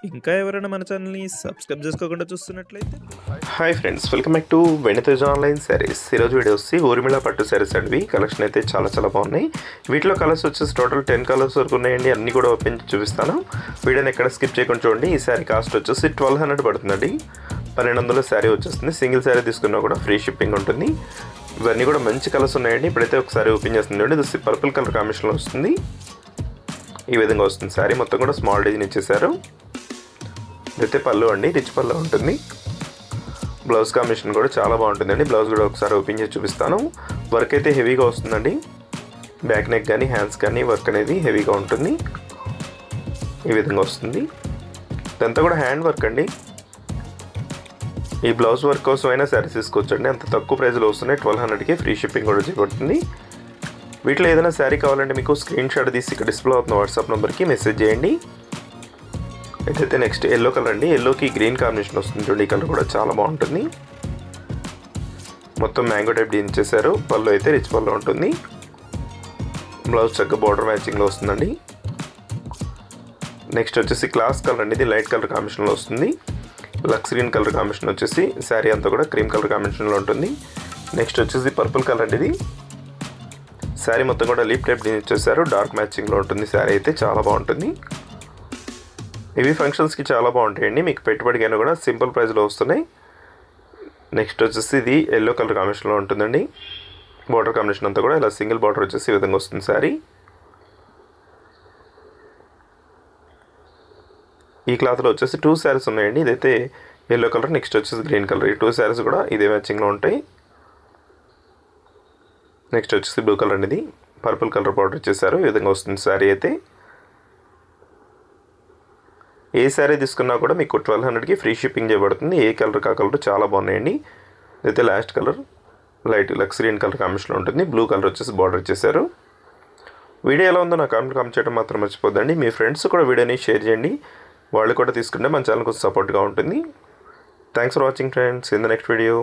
ఇంకా ఎవరైనా మన ఛానల్‌ని సబ్స్క్రైబ్ చేసుకోకుండా చూస్తున్నట్లయితే hi friends, welcome back to వెనితేజ్ online saris. ఈరోజు వీడియో వచ్చి ఊర్మిళ పట్టు శారీస్ అండి. కలెక్షన్ అయితే చాలా బాగున్నాయి. వీటిలో కలర్స్ వచ్చేసి టోటల్ 10 కలర్స్ వరకు ఉన్నాయండి. అన్నీ కూడా ఓపెన్ చూపిస్తాను. వీడియోని ఎక్కడ స్కిప్ చేయకుండా చూడండి. ఈ శారీ కాస్ట్ వచ్చేసి 1200 పడుతుందండి. 1200 శారీ వచ్చేస్తుంది. సింగిల్ శారీ తీసుకున్నా కూడా ఫ్రీ షిప్పింగ్ ఉంటుంది. ఇవన్నీ కూడా మంచి కలర్స్ ఉన్నాయండి. ఇప్పుడైతే ఒకసారి ఓపెన్ చేస్తుంది. ఇది పర్పుల్ కలర్ కాంబినేషన్లో వస్తుంది. ఈ విధంగా వస్తుంది. శారీ మొత్తం కూడా స్మాల్ డిజైన్ ఇచ్చేసారు. ఇదైతే పళ్ళు అండి, రిచ్ పళ్ళు ఉంటుంది. బ్లౌజ్ కాంబినేషన్ కూడా చాలా బాగుంటుందండి. బ్లౌజ్ కూడా ఒకసారి ఓపెన్ చేసి చూపిస్తాను. వర్క్ అయితే హెవీగా వస్తుందండి. బ్యాక్ నెక్ కానీ హ్యాండ్స్ కానీ వర్క్ అనేది హెవీగా ఉంటుంది. ఈ విధంగా వస్తుంది. ఇదంతా కూడా హ్యాండ్ వర్క్ అండి. ఈ బ్లౌజ్ వర్క్ కోసం అయినా శారీస్ తీసుకోవచ్చండి. అంత తక్కువ ప్రైస్లో వస్తున్నాయి. 1200కి ఫ్రీ షిప్పింగ్ కూడా చేయబడుతుంది. వీటిలో ఏదైనా శారీ కావాలంటే మీకు స్క్రీన్ షాట్ తీసి ఇక్కడ డిస్ప్లే అవుతున్న వాట్సాప్ నెంబర్కి మెసేజ్ చేయండి. అయితే నెక్స్ట్ ఎల్లో కలర్ అండి. ఎల్లోకి గ్రీన్ కాంబినేషన్ వస్తుంది చూడండి. ఈ కలర్ కూడా చాలా బాగుంటుంది. మొత్తం మ్యాంగో టైప్ డిజైన్ చేశారు. పళ్ళు అయితే రిచ్ పళ్ళు ఉంటుంది. బ్లౌజ్ చక్కగా బార్డర్ మ్యాచింగ్లో వస్తుందండి. నెక్స్ట్ వచ్చేసి క్లాస్ కలర్ అండి. ఇది లైట్ కలర్ కాంబినేషన్లో వస్తుంది. లక్స్ గ్రీన్ కలర్ కాంబినేషన్ వచ్చేసి శారీ అంతా కూడా క్రీమ్ కలర్ కాంబినేషన్లో ఉంటుంది. నెక్స్ట్ వచ్చేసి పర్పుల్ కలర్ అండి. ఇది శారీ మొత్తం కూడా లీప్ టైప్ డిజైన్ చేశారు. డార్క్ మ్యాచింగ్లో ఉంటుంది. శారీ అయితే చాలా బాగుంటుంది. ఇవి ఫంక్షన్స్కి చాలా బాగుంటాయండి. మీకు పెట్టుబడికైనా కూడా సింపుల్ ప్రైస్లో వస్తున్నాయి. నెక్స్ట్ వచ్చేసి ఇది ఎల్లో కలర్ కాంబినేషన్లో ఉంటుందండి. బార్డర్ కాంబినేషన్ అంతా కూడా ఇలా సింగిల్ బార్డర్ వచ్చేసి ఈ విధంగా వస్తుంది. శారీ ఈ క్లాత్లో వచ్చేసి 2 శారీస్ ఉన్నాయండి. ఇదైతే ఎల్లో కలర్, నెక్స్ట్ వచ్చేసి గ్రీన్ కలర్. ఈ 2 శారీస్ కూడా ఇదే మ్యాచింగ్లో ఉంటాయి. నెక్స్ట్ వచ్చేసి బ్లూ కలర్ అనేది పర్పుల్ కలర్ బార్డర్ ఇచ్చేసారు. ఈ విధంగా వస్తుంది శారీ అయితే. ఏ శారీ తీసుకున్నా కూడా మీకు 1200కి ఫ్రీ షిప్పింగ్ చేయబడుతుంది. ఏ కలర్ కా కలర్ చాలా బాగున్నాయండి. ఇదైతే లాస్ట్ కలర్ లైట్ లక్స్ గ్రీన్ కలర్ కాంబినేషన్లో ఉంటుంది. బ్లూ కలర్ వచ్చేసి బార్డర్ ఇచ్చేసారు. వీడియో ఎలా ఉందో నా కామెంట్ చేయడం మాత్రం మర్చిపోద్దండి. మీ ఫ్రెండ్స్ కూడా వీడియోని షేర్ చేయండి. వాళ్ళు కూడా తీసుకుంటే మన ఛానల్ కొంచెం సపోర్ట్గా ఉంటుంది. Thanks for watching friends. In the next video.